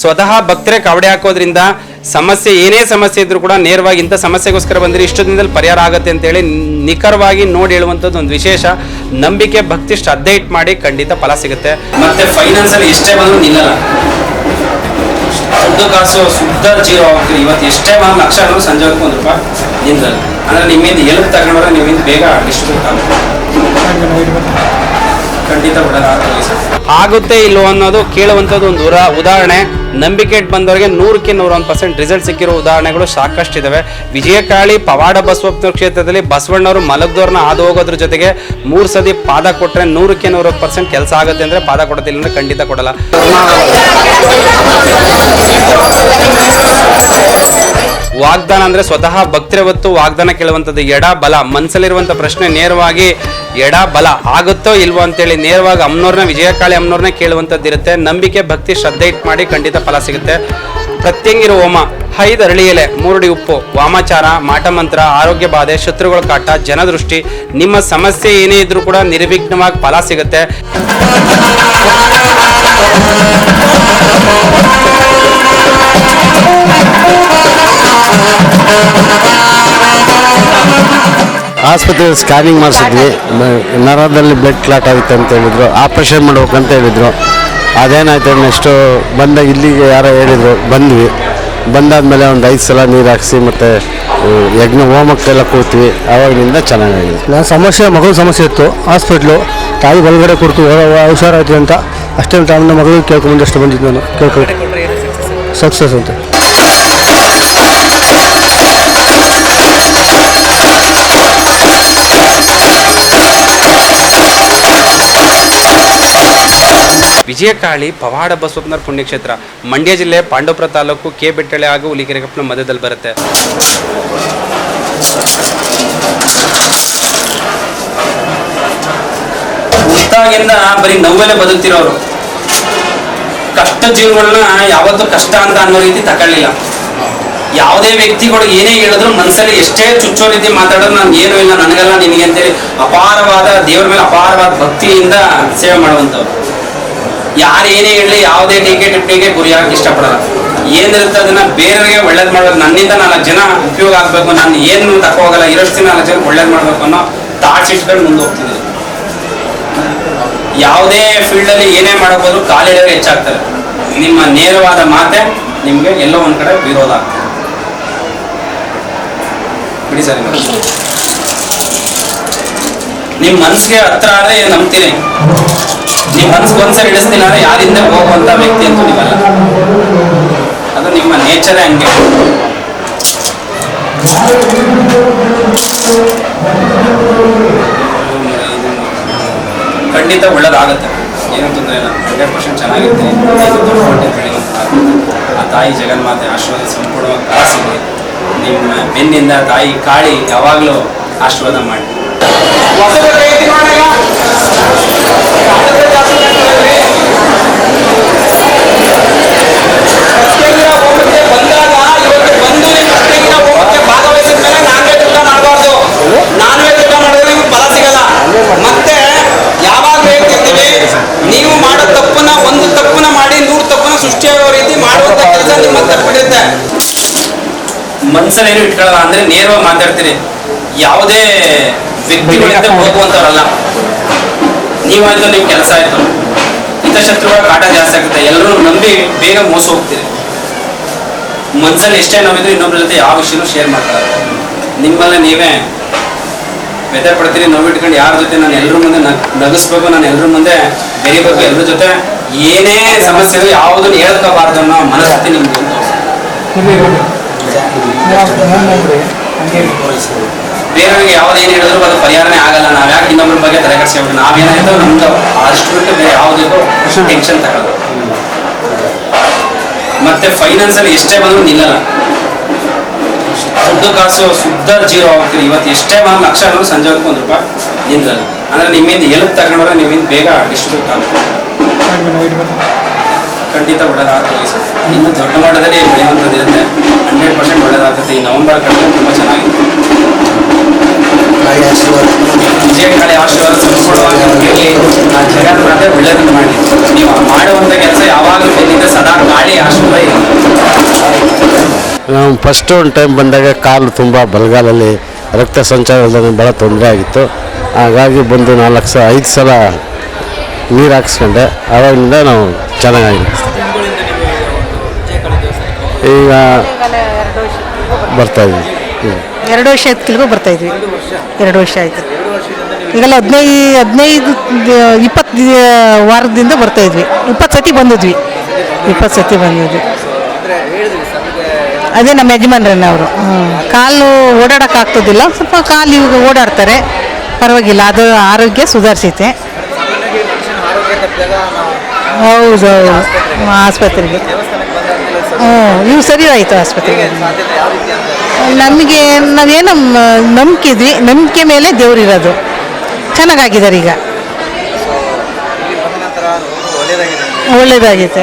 ಸ್ವತಃ ಭಕ್ತರೇ ಕಾವಡಿ ಹಾಕೋದ್ರಿಂದ ಸಮಸ್ಯೆ ಏನೇ ಸಮಸ್ಯೆ ಇದ್ರೂ ಕೂಡ ನೇರವಾಗಿ ಇಂಥ ಸಮಸ್ಯೆಗೋಸ್ಕರ ಬಂದರೆ ಇಷ್ಟು ದಿನದಲ್ಲಿ ಪರಿಹಾರ ಆಗುತ್ತೆ ಅಂತೇಳಿ ನಿಖರವಾಗಿ ನೋಡಿ ಹೇಳುವಂಥದ್ದು ಒಂದು ವಿಶೇಷ ನಂಬಿಕೆ, ಭಕ್ತಿ, ಶ್ರದ್ಧೆ ಇಟ್ಟು ಮಾಡಿ ಖಂಡಿತ ಫಲ ಸಿಗುತ್ತೆ. ಮತ್ತೆ ಫೈನಾನ್ಸಲ್ಲಿ ಎಷ್ಟೇ ಬಂದರೂ ನಿಲ್ಲಲ್ಲ, ದುಡ್ಡು ಕಾಸು ಶುದ್ಧ ಜೀರೋ ಆಗ್ತೀರಿ. ಇವತ್ತು ಎಷ್ಟೇ ಒಂದು ಲಕ್ಷ ಆದರೂ ಸಂಜೆ ಹೊತ್ತು ₹1 ನಿಂದಲ್ಲ ಅಂದರೆ ನಿಮ್ಮಿಂದ ಎಲ್ಪ್ ತಗೊಂಡ್ರೆ ನಿಮ್ಮಿಂದ ಬೇಗ ಡಿಸ್ಟ್ರಿಬ್ಯೂಟ್ ಆಗುತ್ತೆ. ಖಂಡಿತ ಆಗುತ್ತೆ ಇಲ್ಲೋ ಅನ್ನೋದು ಕೇಳುವಂಥದ್ದು ಒಂದು ಉದಾಹರಣೆ. ನಂಬಿಕೆ ಇಟ್ಟು ಬಂದವರಿಗೆ 100ಕ್ಕೆ 101% ರಿಸಲ್ಟ್ ಸಿಕ್ಕಿರೋ ಉದಾಹರಣೆಗಳು ಸಾಕಷ್ಟಿದ್ದಾವೆ. ವಿಜಯಕಾಳಿ ಪವಾಡ ಬಸವಪ್ಪನವ್ರ ಕ್ಷೇತ್ರದಲ್ಲಿ ಬಸವಣ್ಣವರು ಮಲಗ್ದವ್ರನ್ನ ಹಾದು ಹೋಗೋದ್ರ ಜೊತೆಗೆ 3 ಸತಿ ಪಾದ ಕೊಟ್ಟರೆ 100ಕ್ಕೆ 100% ಕೆಲಸ ಆಗುತ್ತೆ ಅಂದರೆ ಪಾದ ಕೊಡೋದಿಲ್ಲ ಅಂದರೆ ಖಂಡಿತ ಕೊಡಲ್ಲ. ವಾಗ್ದಾನ ಅಂದರೆ ಸ್ವತಃ ಭಕ್ತರೇ ಹೊತ್ತು ವಾಗ್ದಾನ ಕೇಳುವಂಥದ್ದು. ಎಡ ಬಲ ಮನಸ್ಸಲ್ಲಿರುವಂಥ ಪ್ರಶ್ನೆ ನೇರವಾಗಿ ಎಡ ಬಲ ಆಗುತ್ತೋ ಇಲ್ವೋ ಅಂತೇಳಿ ನೇರವಾಗಿ ಅಮ್ಮನವ್ರನ್ನ, ವಿಜಯಕಾಳಿ ಅಮ್ಮನವ್ರನ್ನ ಕೇಳುವಂಥದ್ದು ಇರುತ್ತೆ. ನಂಬಿಕೆ, ಭಕ್ತಿ, ಶ್ರದ್ಧೆ ಇಟ್ಟು ಮಾಡಿ ಖಂಡಿತ ಫಲ ಸಿಗುತ್ತೆ. ಪ್ರತ್ಯಂಗಿರು ಹೋಮ, 5 ಅರಳಿ ಎಲೆ, 3 ಅಡಿ ಉಪ್ಪು, ವಾಮಾಚಾರ, ಮಾಟಮಂತ್ರ, ಆರೋಗ್ಯ ಬಾಧೆ, ಶತ್ರುಗಳ ಕಾಟ, ಜನದೃಷ್ಟಿ, ನಿಮ್ಮ ಸಮಸ್ಯೆ ಏನೇ ಇದ್ರೂ ಕೂಡ ನಿರ್ವಿಘ್ನವಾಗಿ ಫಲ ಸಿಗುತ್ತೆ. ಆಸ್ಪತ್ರೆ ಸ್ಕ್ಯಾನಿಂಗ್ ಮಾಡಿಸಿದ್ವಿ, ನರದಲ್ಲಿ ಬ್ಲಡ್ ಕ್ಲಾಟ್ ಆಗುತ್ತೆ ಅಂತ ಹೇಳಿದ್ರು, ಆಪ್ರೇಷನ್ ಮಾಡ್ಬೇಕಂತ ಹೇಳಿದರು. ಅದೇನಾಯ್ತು ನೆಕ್ಸ್ಟು ಬಂದಾಗ ಇಲ್ಲಿಗೆ ಯಾರೋ ಹೇಳಿದರು, ಬಂದ್ವಿ. ಬಂದಾದಮೇಲೆ ಒಂದು 5 ಸಲ ನೀರು ಹಾಕಿಸಿ ಮತ್ತು ಯಜ್ಞ ಹೋಮಕ್ಕೆಲ್ಲ ಕೂತ್ವಿ. ಆವಾಗಿನಿಂದ ಚೆನ್ನಾಗಿದೆ. ನಾನು ಮಗಳ ಸಮಸ್ಯೆ ಇತ್ತು, ಹಾಸ್ಪಿಟ್ಲು ತಾಯಿ ಒಳಗಡೆ ಕೊಡ್ತು ಹುಷಾರಾಯ್ತು ಅಂತ ಅಷ್ಟೇ ನಮ್ಮ ಮಗಳಿಗೆ ಕೇಳ್ಕೊಂಬಂದಷ್ಟು ಬಂದಿದ್ದು ನಾನು ಕೇಳ್ಕೊಂಡು ಸಕ್ಸಸ್ ಅಂತ. ವಿಜಯಕಾಳಿ ಪವಾಡ ಬಸವಪ್ಪನವ್ರ ಪುಣ್ಯಕ್ಷೇತ್ರ ಮಂಡ್ಯ ಜಿಲ್ಲೆ ಪಾಂಡವಪುರ ತಾಲೂಕು ಕೆ ಬೆಟ್ಟಳೆ ಹಾಗೂ ಹುಲಿಕೆರೆ ಕಪ್ಪನ ಮಧ್ಯದಲ್ಲಿ ಬರುತ್ತೆ. ಹುಟ್ಟಾಗಿಂದ ಬರೀ ನೋವಲ್ಲೇ ಬದುಕ್ತಿರೋರು, ಕಷ್ಟ ಜೀವಗಳನ್ನ ಯಾವತ್ತೂ ಕಷ್ಟ ಅಂತ ಅನ್ನೋ ರೀತಿ ತಗೊಳ್ಳಿಲ್ಲ. ಯಾವುದೇ ವ್ಯಕ್ತಿಗಳು ಏನೇ ಹೇಳಿದ್ರು ಮನಸ್ಸಲ್ಲಿ ಎಷ್ಟೇ ಚುಚ್ಚೋ ರೀತಿ ಮಾತಾಡೋದು ನಾನು ಏನೂ ಇಲ್ಲ ನನಗೆಲ್ಲ ನಿನಗೆ ಅಂತೇಳಿ ಅಪಾರವಾದ ದೇವರ ಮೇಲೆ ಅಪಾರವಾದ ಭಕ್ತಿಯಿಂದ ಸೇವೆ ಮಾಡುವಂಥವ್ರು. ಯಾರು ಏನೇ ಹೇಳಲಿ ಯಾವುದೇ ಟೀಕೆ ಟಿಪ್ಪಣಿಗೆ ಗುರಿಯಾಗಿ ಇಷ್ಟಪಡಲ್ಲ. ಏನಿರುತ್ತೆ ಅದನ್ನ ಬೇರೆಯವರಿಗೆ ಒಳ್ಳೇದು ಮಾಡಬೇಕು, ನನ್ನಿಂದ 4 ಜನ ಉಪಯೋಗ ಆಗಬೇಕು, ನಾನು ಏನು ತಕ್ಕ ಹೋಗಲ್ಲ, ಇರೋಷ್ಟು ದಿನ 4 ಜನ ಒಳ್ಳೇದು ಮಾಡಬೇಕು ಅನ್ನೋ ಥಾಟ್ಸ್ ಇಟ್ಕೊಂಡು ಮುಂದೆ ಹೋಗ್ತಿದ್ರು. ಯಾವುದೇ ಫೀಲ್ಡಲ್ಲಿ ಏನೇ ಮಾಡಬಹುದು ಕಾಲಿಡೋರು ಹೆಚ್ಚಾಗ್ತಾರೆ. ನಿಮ್ಮ ನೇರವಾದ ಮಾತೆ ನಿಮಗೆ ಎಲ್ಲೋ ಒಂದು ಕಡೆ ವಿರೋಧ ಆಗ್ತದೆ. ಬಿಡಿ ಸರಿ, ನಿಮ್ಮ ಮನಸ್ಸಿಗೆ ಹತ್ರ ಆದರೆ ನಂಬ್ತೀನಿ, ನಿಮ್ಮ ಮನಸ್ಸಿಗೆ ಒಂದ್ಸರಿ ಇಡಿಸ್ತೀನಿ ಅಂದರೆ ಯಾರಿಂದ ಹೋಗುವಂಥ ವ್ಯಕ್ತಿ ಅಂತೂ ನೀವಲ್ಲ. ಅದು ನಿಮ್ಮ ನೇಚರೇ ಹಂಗೆ. ಖಂಡಿತ ಒಳ್ಳೇದಾಗುತ್ತೆ, ಏನೂ ತೊಂದರೆ ಇಲ್ಲ. 100% ಚೆನ್ನಾಗಿರ್ತೀನಿ. ಆ ತಾಯಿ ಜಗನ್ಮಾತೆ ಆಶೀರ್ವಾದ ಸಂಪೂರ್ಣವಾಗಿ ಕಾಸಿದೆ. ನಿಮ್ಮ ಬೆನ್ನಿಂದ ತಾಯಿ ಕಾಳಿ ಯಾವಾಗಲೂ ಆಶೀರ್ವಾದ ಮಾಡಿ. ಮತ್ತೆ ಯಾವಾಗ ಹೇಳ್ತಿರ್ತೀವಿ, ನೀವು ಮಾಡೋ ತಪ್ಪನ್ನ ಒಂದು ತಪ್ಪನ್ನ ಮಾಡಿ 100 ತಪ್ಪನ್ನ ಸೃಷ್ಟಿಯಾಗೋ ರೀತಿ ಮಾಡುವಂತ ಕೆಲಸ ನಿಮ್ಮ ತಪ್ಪಿರುತ್ತೆ. ಮನ್ಸಲ್ಲಿ ಏನು ಇಟ್ಕೊಳ್ಳಲ್ಲ ಅಂದ್ರೆ ನೇರವಾಗಿ ಮಾತಾಡ್ತೀರಿ. ಯಾವುದೇ ವ್ಯಕ್ತಿಗಳಿಂದ ಹೋಗುವಂಥವ್ರಲ್ಲ. ನೀವಾಯ್ತು, ನಿಮ್ಮ ಕೆಲಸ ಆಯ್ತು, ಹಿತಶತ್ರುಗಳ ಕಾಟ ಜಾಸ್ತಿ ಆಗುತ್ತೆ. ಎಲ್ಲರೂ ನಂಬಿ ಬೇಗ ಮೋಸ ಹೋಗ್ತೀರಿ. ಮನ್ಸಲ್ಲಿ ಎಷ್ಟೇ ನೋವಿದ್ರು ಇನ್ನೊಬ್ಬರ ಜೊತೆ ಯಾವ ವಿಷಯನೂ ಶೇರ್ ಮಾಡ್ತಾರೆ. ನಿಮ್ಮಲ್ಲೇ ನೀವೇ ವ್ಯಥೆ ಪಡ್ತೀರಿ, ನೋವಿಟ್ಕೊಂಡು ಯಾರ ಜೊತೆ ನಾನು ಎಲ್ಲರ ಮುಂದೆ ನಗಿಸ್ಬೇಕು, ನಾನು ಎಲ್ಲರ ಮುಂದೆ ಬೆರಿಬೇಕು, ಎಲ್ಲರ ಜೊತೆ ಏನೇ ಸಮಸ್ಯೆಗಳು ಯಾವುದನ್ನು ಹೇಳ್ಕೋಬಾರ್ದು ಅನ್ನೋ ಮನಸ್ಥಿತಿ ನಿಮ್ಗೆ ಉಂಟು. ಬೇರೆಯವ್ರಿಗೆ ಯಾವುದೇನು ಹೇಳಿದ್ರು ಅದು ಪರಿಹಾರನೇ ಆಗಲ್ಲ. ನಾವು ಯಾಕೆ ಇನ್ನೊಬ್ಬರ ಬಗ್ಗೆ ತಲೆ ಕೆಡಿಸ್ಕೊಂಡು ನಾವೇನಾಯ್ತು ನಮ್ದು ಅಷ್ಟು ಬಿಟ್ಟು ಬೇರೆ ಯಾವುದಕ್ಕೂ ಟೆನ್ಷನ್ ತಗೊಳ್ಳೋದು. ಮತ್ತೆ ಫೈನಾನ್ಸಲ್ಲಿ ಎಷ್ಟೇ ಬಂದರೂ ನಿಲ್ಲಲ್ಲ, ದುಡ್ಡು ಕಾಸು ಶುದ್ಧ ಜೀರೋ ಆಗ್ತೀರಿ. ಇವತ್ತು ಎಷ್ಟೇ ಒಂದು ಲಕ್ಷ ಆದರೂ ಸಂಜೆ ಹೊತ್ತು ₹1 ನಿಲ್ಲಲ್ಲ ಅಂದರೆ ನಿಮ್ಮಿಂದ ಎಲ್ಪ್ ತಗೊಂಡ್ರೆ ನಿಮ್ಮಿಂದ ಬೇಗ ಡಿಸ್ಟ್ರಿಬ್ಯೂಟ್ ಆಗುತ್ತೆ. ಖಂಡಿತ ಒಳ್ಳೆಯದಾಗ್ತದೆ. ಇನ್ನು ದೊಡ್ಡ ಮಟ್ಟದಲ್ಲಿ ಬೆಳೆಯುವಂಥದ್ದು ಇರುತ್ತೆ. 100% ಒಳ್ಳೆಯದಾಗುತ್ತೆ. ಈ ನವೆಂಬರ್ ಕಡೆ ತುಂಬ ಚೆನ್ನಾಗಿದೆ. ವಿಜಯಕಾಳಿ ಆಶೀರ್ವಾದ ಸಂಪೂರ್ಣವಾಗಿ ನಮಗಿರಲಿ. ಆ ಜಗನ್ನಾಥ ಒಳ್ಳೆಯದನ್ನು ಮಾಡಿ. ನೀವು ಮಾಡುವಂಥ ಕೆಲಸ ಯಾವಾಗಲೂ ಬೆನ್ನಿಂದ ಸದಾ ಗಾಳಿ ಆಶೀರ್ವಾದ ಇರಲಿ. ನಾವು ಫಸ್ಟ್ ಒಂದು ಟೈಮ್ ಬಂದಾಗ ಕಾಲು ತುಂಬ ಬಲಗಾಲಲ್ಲಿ ರಕ್ತ ಸಂಚಾರದಲ್ಲಿ ಭಾಳ ತೊಂದರೆ ಆಗಿತ್ತು. ಹಾಗಾಗಿ ಬಂದು 5 ಸಲ ನೀರು ಹಾಕ್ಸ್ಕೊಂಡೆ. ಆವಾಗಿನಿಂದ ನಾವು ಚೆನ್ನಾಗಿದೆ. ಈಗ ಬರ್ತಾಯಿದ್ವಿ. 2 ವರ್ಷ ಆಯ್ತು ಬರ್ತಾಯಿದ್ವಿ. 2 ವರ್ಷ ಆಯಿತು. ಈಗೆಲ್ಲ 15-20 ವಾರದಿಂದ ಬರ್ತಾಯಿದ್ವಿ. 20 ಸತಿ ಬಂದಿದ್ವಿ. 20 ಸತಿ ಬಂದಿದ್ವಿ. ಅದೇ ನಮ್ಮ ಯಜಮಾನ್ರನ್ನ ಅವರು. ಕಾಲು ಓಡಾಡೋಕ್ಕಾಗ್ತದಿಲ್ಲ, ಸ್ವಲ್ಪ ಕಾಲು ಇವಾಗ ಓಡಾಡ್ತಾರೆ, ಪರವಾಗಿಲ್ಲ. ಅದು ಆರೋಗ್ಯ ಸುಧಾರಿಸೈತೆ. ಹೌದು, ಆಸ್ಪತ್ರೆಗೆ ಇವು ಸರಿ ಆಯಿತು ಆಸ್ಪತ್ರೆಗೆ. ನಮಗೆ ನಾವೇನು ನಂಬಿಕೆ ಇದ್ವಿ, ನಂಬಿಕೆ ಮೇಲೆ ದೇವರಿರೋದು. ಚೆನ್ನಾಗಾಗಿದ್ದಾರೆ ಈಗ, ಒಳ್ಳೇದಾಗೈತೆ.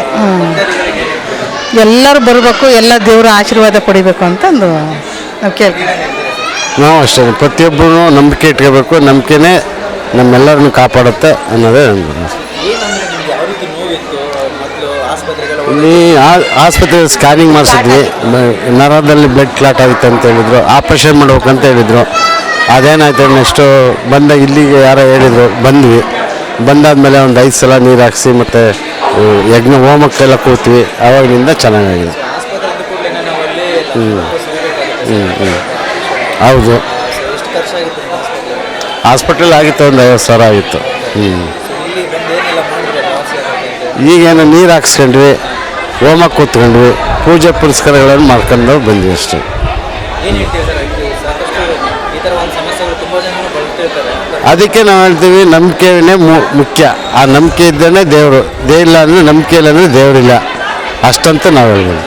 ಎಲ್ಲರೂ ಬರಬೇಕು, ಎಲ್ಲ ದೇವರ ಆಶೀರ್ವಾದ ಪಡಿಬೇಕು ಅಂತಂದು ನಾವು ಕೇಳ್ತೀವಿ. ನಾವು ಅಷ್ಟೇ, ಪ್ರತಿಯೊಬ್ಬರೂ ನಂಬಿಕೆ ಇಟ್ಕೋಬೇಕು. ನಂಬಿಕೆನೇ ನಮ್ಮೆಲ್ಲರನ್ನು ಕಾಪಾಡುತ್ತೆ ಅನ್ನೋದೇ ಇಲ್ಲಿ ಆಸ್ಪತ್ರೆಯಲ್ಲಿ ಸ್ಕ್ಯಾನಿಂಗ್ ಮಾಡಿಸಿದ್ವಿ. ನರದಲ್ಲಿ ಬ್ಲಡ್ ಕ್ಲಾಟ್ ಆಗುತ್ತೆ ಅಂತ ಹೇಳಿದ್ರು. ಆಪ್ರೇಷನ್ ಮಾಡ್ಬೇಕಂತ ಹೇಳಿದರು. ಅದೇನಾಯ್ತು ನೆಕ್ಸ್ಟು ಬಂದಾಗ ಇಲ್ಲಿಗೆ ಯಾರೋ ಹೇಳಿದರು, ಬಂದ್ವಿ. ಬಂದಾದಮೇಲೆ ಒಂದು 5 ಸಲ ನೀರು ಹಾಕ್ಸಿ ಮತ್ತು ಯಜ್ಞ ಹೋಮಕ್ಕೆಲ್ಲ ಕೂತ್ವಿ. ಆವಾಗಿನಿಂದ ಚೆನ್ನಾಗಿದೆ. ಹೌದು, ಹಾಸ್ಪಿಟಲ್ ಆಗಿತ್ತು, ಒಂದು 50 ಸಾವಿರ ಆಗಿತ್ತು. ಈಗೇನು ನೀರು ಹಾಕ್ಸ್ಕೊಂಡ್ವಿ, ಹೋಮ ಕೂತ್ಕೊಂಡ್ವಿ, ಪೂಜೆ ಪುರಸ್ಕಾರಗಳನ್ನು ಮಾಡ್ಕೊಂಡು ಬಂದ್ವಿ ಅಷ್ಟೇ. ಅದಕ್ಕೆ ನಾವು ಹೇಳ್ತೀವಿ, ನಂಬಿಕೆನೇ ಮುಖ್ಯ. ಆ ನಂಬಿಕೆ ಇದ್ದೇ ದೇವರು. ಇಲ್ಲ ಅಂದರೆ ನಂಬಿಕೆ ಇಲ್ಲ ಅಂದರೆ ದೇವರಿಲ್ಲ, ಅಷ್ಟಂತ ನಾವು ಹೇಳ್ಬೋದು.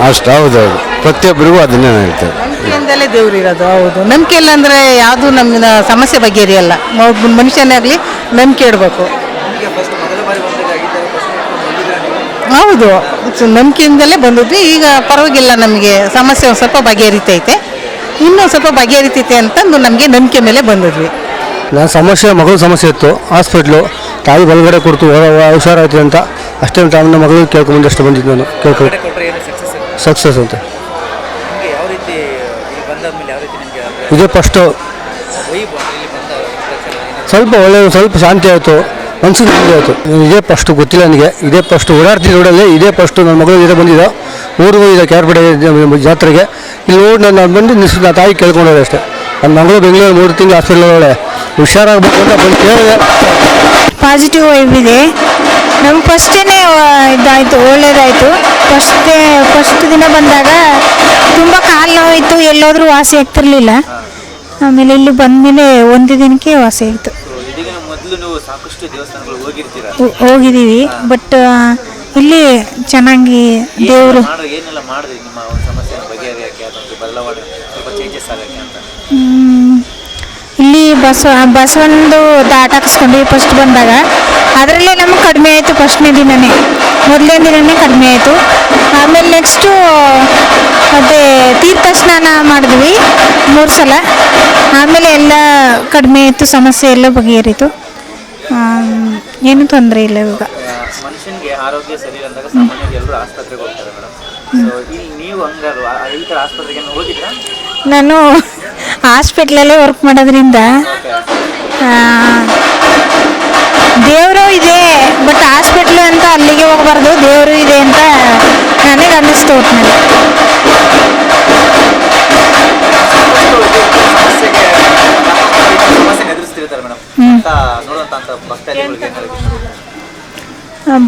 ಅಷ್ಟು ಹೌದೌದು, ಪ್ರತಿಯೊಬ್ಬರಿಗೂ ಅದನ್ನೇ ಹೇಳ್ತೇವೆ. ನಂಬಿಕೆಯಿಂದಲೇ ದೇವ್ರು ಇರೋದು. ಹೌದು, ನಂಬಿಕೆ ಇಲ್ಲ ಅಂದರೆ ಯಾವುದು ನಮ್ಮ ಸಮಸ್ಯೆ ಬಗೆಹರಿಯಲ್ಲ. ಒಬ್ಬ ಮನುಷ್ಯನೇ ಆಗಲಿ ನಂಬಿಕೆ ಇಡಬೇಕು. ಹೌದು, ನಂಬಿಕೆಯಿಂದಲೇ ಬಂದಿದ್ವಿ. ಈಗ ಪರವಾಗಿಲ್ಲ, ನಮಗೆ ಸಮಸ್ಯೆ ಒಂದು ಸ್ವಲ್ಪ ಬಗೆಹರಿತೈತೆ. ಇನ್ನೂ ಸ್ವಲ್ಪ ಬಗೆಹರಿತೈತೆ ಅಂತಂದು ನಮಗೆ ನಂಬಿಕೆ ಮೇಲೆ ಬಂದಿದ್ವಿ. ನಾನು ಮಗಳ ಸಮಸ್ಯೆ ಇತ್ತು. ಹಾಸ್ಪಿಟ್ಲು ತಾಯಿ ಬಲಗಡೆ ಕೊಡ್ತು, ಹುಷಾರಾಯ್ತು ಅಂತ ಅಷ್ಟೇ. ನಮ್ಮ ಮಗಳಿಗೆ ಕೇಳ್ಕೊಂಬಂದು ಅಷ್ಟು ಬಂದಿದ್ದು ನಾನು ಕೇಳ್ಕೊಂಡು ಸಕ್ಸಸ್ ಅಂತ. ಇದೇ ಫಸ್ಟು ಸ್ವಲ್ಪ ಒಳ್ಳೆಯ, ಸ್ವಲ್ಪ ಶಾಂತಿ ಆಯಿತು, ಮನಸ್ಸಿಗೆ ನೆಮ್ಮದಿ ಆಯಿತು. ಇದೇ ಫಸ್ಟು, ಗೊತ್ತಿಲ್ಲ ನನಗೆ. ಇದೇ ಫಸ್ಟು ಓಡಾಡ್ತೀನಿ ರೋಡಲ್ಲಿ. ಇದೇ ಫಸ್ಟು ನನ್ನ ಮಗಳು ಇದೇ ಬಂದಿದ್ದು. ಊರಿಗೂ ಇದೆ ಕ್ಯಾರ್ಪೇಟೆ ಜಾತ್ರೆಗೆ. ಇಲ್ಲಿ ನೋಡಿ ನಾನು ಬಂದು ನನ್ನ ತಾಯಿ ಕೇಳ್ಕೊಂಡೋದೆ ಅಷ್ಟೇ. ನನ್ನ ಮಗಳು ಬೆಂಗಳೂರು 3 ತಿಂಗಳು ಹಾಸ್ಪಿಟ್ಲ್ ಒಳ್ಳೆ ಹುಷಾರಾಗಬೇಕು ಅಂತ ಬಂದು ಕೇಳಿದೆ. ಪಾಸಿಟಿವ್ ವೈಬ್ ಇದೆ. ನಮ್ಗೆ ಫಸ್ಟೇ ಇದಾಯಿತು, ಒಳ್ಳೇದಾಯಿತು. ಫಸ್ಟ್ ದಿನ ಬಂದಾಗ ತುಂಬ ಕಾಲು ನೋವಿತ್ತು, ಎಲ್ಲೋದ್ರೂ ವಾಸಿ ಆಗ್ತಿರ್ಲಿಲ್ಲ. ಆಮೇಲೆ ಇಲ್ಲಿ ಬಂದಮೇಲೆ ಒಂದು ದಿನಕ್ಕೆ ವಾಸಿ ಆಯಿತು. ಹೋಗಿದ್ದೀವಿ, ಬಟ್ ಇಲ್ಲಿ ಚೆನ್ನಾಗಿ ದೇವರು ಇಲ್ಲಿ ಬಸ್ಸೊಂದು ದಾಟ ಹಾಕಿಸ್ಕೊಂಡ್ವಿ ಫಸ್ಟ್ ಬಂದಾಗ. ಅದರಲ್ಲೇ ನಮಗೆ ಕಡಿಮೆ ಆಯಿತು. ಫಸ್ಟ್ನೇ ದಿನವೇ, ಮೊದಲನೇ ದಿನವೇ ಕಡಿಮೆ ಆಯಿತು. ಆಮೇಲೆ ನೆಕ್ಸ್ಟು ಮತ್ತು ತೀರ್ಥ ಸ್ನಾನ ಮಾಡಿದ್ವಿ 3 ಸಲ. ಆಮೇಲೆ ಎಲ್ಲ ಕಡಿಮೆ ಆಯಿತು, ಸಮಸ್ಯೆ ಎಲ್ಲ ಬಗೆಹರಿತು. ಏನೂ ತೊಂದರೆ ಇಲ್ಲ ಇವಾಗ. ಮನುಷ್ಯನಿಗೆ ಆರೋಗ್ಯ ಸರಿ ಅಂದಾಗ ಸಾಮಾನ್ಯವಾಗಿ ಎಲ್ಲರೂ ಆಸ್ಪತ್ರೆಗೆ ಹೋಗ್ತಾರೆ ಮೇಡಮ್. ನೀವು ಹಂಗಲ್ವಾ, ಈ ಥರ ಆಸ್ಪತ್ರೆಗೆ ಹೋಗಿದ್ರಾ? ನಾನು ಹಾಸ್ಪಿಟ್ಲಲ್ಲೇ ವರ್ಕ್ ಮಾಡೋದ್ರಿಂದ ದೇವರು ಇದೆ, ಬಟ್ ಹಾಸ್ಪಿಟ್ಲು ಅಂತ ಅಲ್ಲಿಗೆ ಹೋಗಬಾರ್ದು, ದೇವರು ಇದೆ ಅಂತ ನನಗೆ ಅನ್ನಿಸ್ತು. ಒಟ್ಟಿನಲ್ಲಿ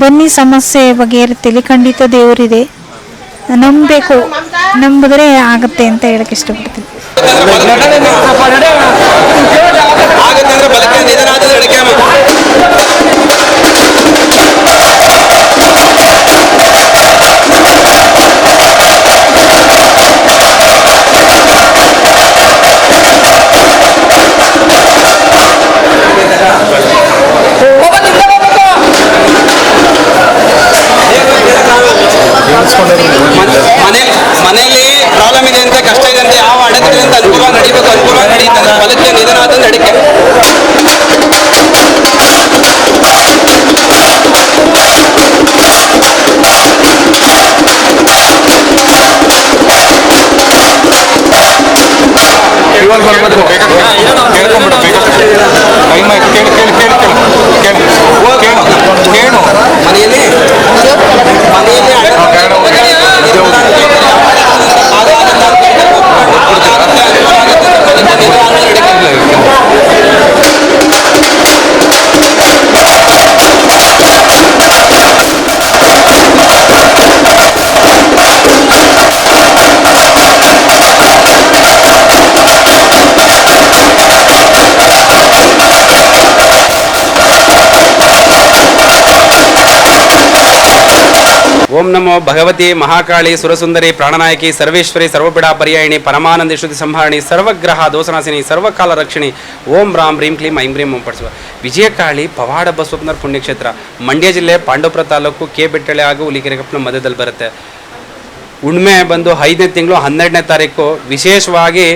ಬನ್ನಿ, ಸಮಸ್ಯೆ ಬಗೆಹರಿತೀವಿ. ಖಂಡಿತ ದೇವರಿದೆ, ನಂಬಬೇಕು. ನಂಬಿದ್ರೆ ಆಗುತ್ತೆ ಅಂತ ಹೇಳಕ್ಕೆ ಇಷ್ಟಪಡ್ತೀನಿ. ಮನೆಯಲ್ಲಿ ಪ್ರಾಬ್ಲಮ್ ಇದೆ ಅಂತ, ಕಷ್ಟ ಇದೆ ಅಂತ, ಯಾವ ಅಡೆತಡೆ ಅಂತ ಅನುಕೂಲ ನಡಿಬೇಕು, ಅನುಕೂಲ ನಡಿ ನಡೀತದೆ, ಫಲಕ್ಕೆ ನಿಧನ ಆದ ನಡಿಕೆ. ಮನೆಯಲ್ಲಿ ಓಂ ನಮೋ ಭಗವತಿ ಮಹಾಕಾಳಿ ಸುರಸುಂದರಿ ಪ್ರಾಣನಾಯಕಿ ಸರ್ವೇಶ್ವರಿ ಸರ್ವಪಿಡಾ ಪರ್ಯಾಯಿಣಿ ಪರಮಾನಂದ ಶ್ರುತಿ ಸಂಹಾರಣಿ ಸರ್ವಗ್ರಹ ದೋಷನಾಶಿನಿ ಸರ್ವಕಾಲ ರಕ್ಷಿಣಿ ಓಂ ರಾಮ್ ರೀಂ ಕ್ಲೀಂ ಐಂ ಬ್ರೀಂ ಓಂ ಪಡಿಸುವ ವಿಜಯಕಾಳಿ ಪವಾಡ ಬಸವಪ್ಪನವರ ಪುಣ್ಯಕ್ಷೇತ್ರ ಮಂಡ್ಯ ಜಿಲ್ಲೆ ಪಾಂಡವಪುರ ತಾಲೂಕು ಕೆ ಬೆಟ್ಟಳೆ ಹಾಗೂ ಹುಲಿಕೆರೆಕಪ್ಪನ ಮಧ್ಯದಲ್ಲಿ ಬರುತ್ತೆ. ಹುಣ್ಮೆ ಬಂದು 5ನೇ ತಿಂಗಳು 12ನೇ ತಾರೀಕು ವಿಶೇಷವಾಗಿ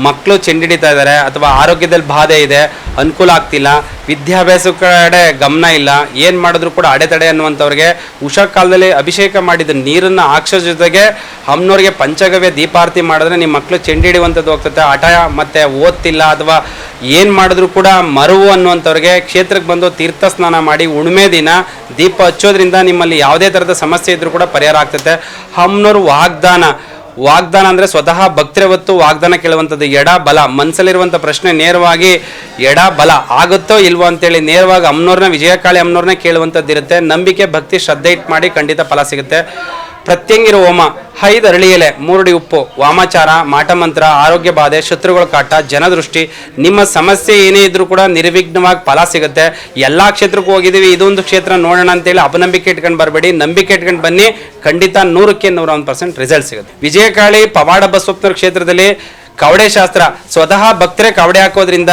ಮಕ್ಕಳು ಚೆಂಡಿಡಿತಾ ಇದ್ದಾರೆ ಅಥವಾ ಆರೋಗ್ಯದಲ್ಲಿ ಬಾಧೆ ಇದೆ, ಅನುಕೂಲ ಆಗ್ತಿಲ್ಲ, ವಿದ್ಯಾಭ್ಯಾಸ ಕಡೆ ಗಮನ ಇಲ್ಲ, ಏನು ಮಾಡಿದ್ರು ಕೂಡ ಅಡೆತಡೆ ಅನ್ನುವಂಥವ್ರಿಗೆ ಉಷಾ ಕಾಲದಲ್ಲಿ ಅಭಿಷೇಕ ಮಾಡಿದ ನೀರನ್ನು ಹಾಕ್ಸೋ ಜೊತೆಗೆ ಅಮ್ಮನವ್ರಿಗೆ ಪಂಚಗವ್ಯ ದೀಪಾರತಿ ಮಾಡಿದ್ರೆ ನಿಮ್ಮ ಮಕ್ಕಳು ಚೆಂಡಿಡಿಯುವಂಥದ್ದು ಹೋಗ್ತದೆ. ಹಠ ಮತ್ತು ಓದ್ತಿಲ್ಲ ಅಥವಾ ಏನು ಮಾಡಿದ್ರು ಕೂಡ ಮರುವು ಅನ್ನುವಂಥವ್ರಿಗೆ ಕ್ಷೇತ್ರಕ್ಕೆ ಬಂದು ತೀರ್ಥ ಸ್ನಾನ ಮಾಡಿ ಹುಣ್ಮೆ ದಿನ ದೀಪ ಹಚ್ಚೋದ್ರಿಂದ ನಿಮ್ಮಲ್ಲಿ ಯಾವುದೇ ಥರದ ಸಮಸ್ಯೆ ಇದ್ರೂ ಕೂಡ ಪರಿಹಾರ ಆಗ್ತದೆ. ಅಮ್ಮನವ್ರು ವಾಗ್ದಾನ ಅಂದರೆ ಸ್ವತಃ ಭಕ್ತರೇ ಹೊತ್ತು ವಾಗ್ದಾನ ಕೇಳುವಂಥದ್ದು. ಎಡ ಬಲ ಮನಸ್ಸಲ್ಲಿರುವಂಥ ಪ್ರಶ್ನೆ ನೇರವಾಗಿ ಎಡ ಬಲ ಆಗುತ್ತೋ ಇಲ್ವೋ ಅಂತೇಳಿ ನೇರವಾಗಿ ಅಮ್ಮನವ್ರನ್ನ ವಿಜಯಕಾಳಿ ಅಮ್ಮನವ್ರನ್ನ ಕೇಳುವಂಥದ್ದು ಇರುತ್ತೆ. ನಂಬಿಕೆ ಭಕ್ತಿ ಶ್ರದ್ಧೆ ಇಟ್ಟು ಮಾಡಿ ಖಂಡಿತ ಫಲ ಸಿಗುತ್ತೆ. ಪ್ರತ್ಯಂಗಿರ ಹೋಮ 5 ಅರಳಿ ಎಲೆ 3 ಅಡಿ ಉಪ್ಪು ವಾಮಾಚಾರ ಮಾಟಮಂತ್ರ ಆರೋಗ್ಯ ಬಾಧೆ ಶತ್ರುಗಳ ಕಾಟ ಜನದೃಷ್ಟಿ ನಿಮ್ಮ ಸಮಸ್ಯೆ ಏನೇ ಇದ್ರೂ ಕೂಡ ನಿರ್ವಿಘ್ನವಾಗಿ ಫಲ ಸಿಗುತ್ತೆ. ಎಲ್ಲ ಕ್ಷೇತ್ರಕ್ಕೂ ಹೋಗಿದ್ದೀವಿ, ಇದೊಂದು ಕ್ಷೇತ್ರ ನೋಡೋಣ ಅಂತೇಳಿ ಅಪನಂಬಿಕೆ ಇಟ್ಕೊಂಡು ಬರಬೇಡಿ, ನಂಬಿಕೆ ಇಟ್ಕೊಂಡು ಬನ್ನಿ, ಖಂಡಿತ 100ಕ್ಕೆ 101% ರಿಸಲ್ಟ್ ಸಿಗುತ್ತೆ. ವಿಜಯಕಾಳಿ ಪವಾಡ ಬಸವಪ್ಪನವರ ಕ್ಷೇತ್ರದಲ್ಲಿ ಕವಡೆ ಶಾಸ್ತ್ರ ಸ್ವತಃ ಭಕ್ತರೇ ಕವಡೆ ಹಾಕೋದ್ರಿಂದ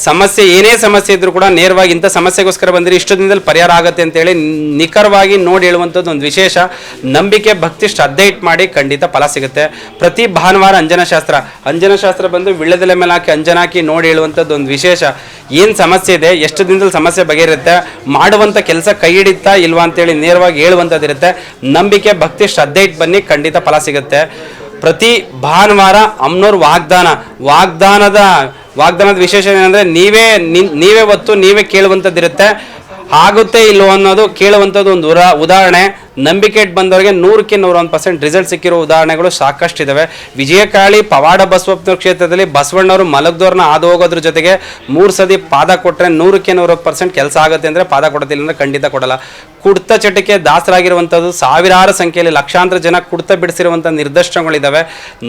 ಸಮಸ್ಯೆ ಏನೇ ಸಮಸ್ಯೆ ಇದ್ರೂ ಕೂಡ ನೇರವಾಗಿ ಇಂಥ ಸಮಸ್ಯೆಗೋಸ್ಕರ ಬಂದರೆ ಇಷ್ಟು ದಿನದಲ್ಲಿ ಪರಿಹಾರ ಆಗುತ್ತೆ ಅಂತೇಳಿ ನಿಖರವಾಗಿ ನೋಡಿ ಹೇಳುವಂಥದ್ದು ಒಂದು ವಿಶೇಷ. ನಂಬಿಕೆ ಭಕ್ತಿ ಶ್ರದ್ಧೆ ಇಟ್ಟು ಮಾಡಿ ಖಂಡಿತ ಫಲ ಸಿಗುತ್ತೆ. ಪ್ರತಿ ಭಾನುವಾರ ಅಂಜನ ಶಾಸ್ತ್ರ ಬಂದು ವಿಳ್ಯದೆಲೆ ಮೇಲೆ ಹಾಕಿ ಅಂಜನ ಹಾಕಿ ನೋಡಿ ಹೇಳುವಂಥದ್ದು ಒಂದು ವಿಶೇಷ. ಏನು ಸಮಸ್ಯೆ ಇದೆ, ಎಷ್ಟು ದಿನದಲ್ಲಿ ಸಮಸ್ಯೆ ಬಗೆಯಿರುತ್ತೆ, ಮಾಡುವಂಥ ಕೆಲಸ ಕೈ ಹಿಡಿತಾ ಇಲ್ವಾ ಅಂತೇಳಿ ನೇರವಾಗಿ ಹೇಳುವಂಥದ್ದಿರುತ್ತೆ. ನಂಬಿಕೆ ಭಕ್ತಿ ಶ್ರದ್ಧೆ ಇಟ್ಟು ಬನ್ನಿ, ಖಂಡಿತ ಫಲ ಸಿಗುತ್ತೆ. ಪ್ರತಿ ಭಾನುವಾರ ಅಮ್ಮನವ್ರ ವಾಗ್ದಾನದ ವಿಶೇಷ ಏನಂದರೆ ನೀವೇ ಹೊತ್ತು ನೀವೇ ಕೇಳುವಂಥದ್ದಿರುತ್ತೆ. ಆಗುತ್ತೆ ಇಲ್ಲವೋ ಅನ್ನೋದು ಕೇಳುವಂಥದ್ದು ಒಂದು ಉದಾಹರಣೆ. ನಂಬಿಕೆ ಇಟ್ಟು ಬಂದವರಿಗೆ 100ಕ್ಕೆ 101% ರಿಸಲ್ಟ್ ಸಿಕ್ಕಿರೋ ಉದಾಹರಣೆಗಳು ಸಾಕಷ್ಟಿದ್ದಾವೆ. ವಿಜಯಕಾಳಿ ಪವಾಡ ಬಸವಪ್ಪನವರ ಕ್ಷೇತ್ರದಲ್ಲಿ ಬಸವಣ್ಣವರು ಮಲಗ್ದವ್ರನ್ನ ಹಾದು ಹೋಗೋದ್ರ ಜೊತೆಗೆ 3 ಸತಿ ಪಾದ ಕೊಟ್ಟರೆ 100ಕ್ಕೆ 100% ಕೆಲಸ ಆಗುತ್ತೆ ಅಂದರೆ ಪಾದ ಕೊಡೋದಿಲ್ಲ ಅಂದರೆ ಖಂಡಿತ ಕೊಡಲ್ಲ. ಕುಡ್ತ ಚಟಕ್ಕೆ ದಾಸರಾಗಿರುವಂಥದ್ದು ಸಾವಿರಾರು ಸಂಖ್ಯೆಯಲ್ಲಿ ಲಕ್ಷಾಂತರ ಜನ ಕುಡ್ತ ಬಿಡಿಸಿರುವಂಥ ನಿದರ್ಶನಗಳಿದ್ದಾವೆ.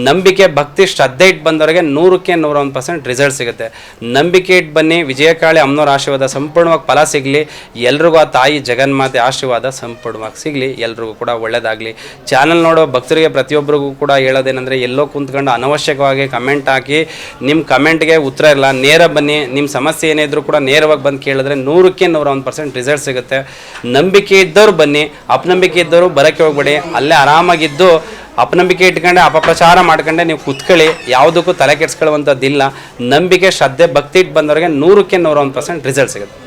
ನಂಬಿಕೆ ಭಕ್ತಿ ಶ್ರದ್ಧೆ ಇಟ್ಟು ಬಂದವರಿಗೆ 100ಕ್ಕೆ 101% ರಿಸಲ್ಟ್ ಸಿಗುತ್ತೆ. ನಂಬಿಕೆ ಇಟ್ಟು ಬನ್ನಿ, ವಿಜಯಕಾಳಿ ಅಮ್ಮನವರ ಆಶೀರ್ವಾದ ಸಂಪೂರ್ಣವಾಗಿ ಫಲ ಸಿಗಲಿ. ಎಲ್ರಿಗೂ ಆ ತಾಯಿ ಜಗನ್ಮಾತೆ ಆಶೀರ್ವಾದ ಸಂಪೂರ್ಣವಾಗಿ ಸಿಗಲಿ. ಎಲ್ರಿಗೂ ಕೂಡ ಒಳ್ಳೆಯದಾಗಲಿ. ಚಾನಲ್ ನೋಡೋ ಭಕ್ತರಿಗೆ ಪ್ರತಿಯೊಬ್ಬರಿಗೂ ಕೂಡ ಹೇಳೋದೇನೆಂದರೆ ಎಲ್ಲೋ ಕುಂತ್ಕೊಂಡು ಅನವಶ್ಯಕವಾಗಿ ಕಮೆಂಟ್ ಹಾಕಿ ನಿಮ್ಮ ಕಮೆಂಟ್ಗೆ ಉತ್ತರ ಇಲ್ಲ, ನೇರ ಬನ್ನಿ. ನಿಮ್ಮ ಸಮಸ್ಯೆ ಏನೇ ಇದ್ರೂ ಕೂಡ ನೇರವಾಗಿ ಬಂದು ಕೇಳಿದ್ರೆ 100ಕ್ಕೆ 101% ರಿಸಲ್ಟ್ ಸಿಗುತ್ತೆ. ನಂಬಿಕೆ ಇದ್ದವ್ರು ಬನ್ನಿ, ಅಪನಂಬಿಕೆ ಇದ್ದವರು ಬರೋಕ್ಕೆ ಹೋಗ್ಬೇಡಿ. ಅಲ್ಲೇ ಆರಾಮಾಗಿದ್ದು ಅಪನಂಬಿಕೆ ಇಟ್ಕೊಂಡೆ ಅಪಪ್ರಚಾರ ಮಾಡ್ಕೊಂಡೆ ನೀವು ಕುತ್ಕೊಳ್ಳಿ, ಯಾವುದಕ್ಕೂ ತಲೆ ಕೆಡಿಸ್ಕೊಳ್ಳುವಂಥದ್ದಿಲ್ಲ. ನಂಬಿಕೆ ಶ್ರದ್ಧೆ ಭಕ್ತಿ ಇಟ್ಟು ಬಂದವರಿಗೆ 100ಕ್ಕೆ 101% ರಿಸಲ್ಟ್ ಸಿಗುತ್ತೆ.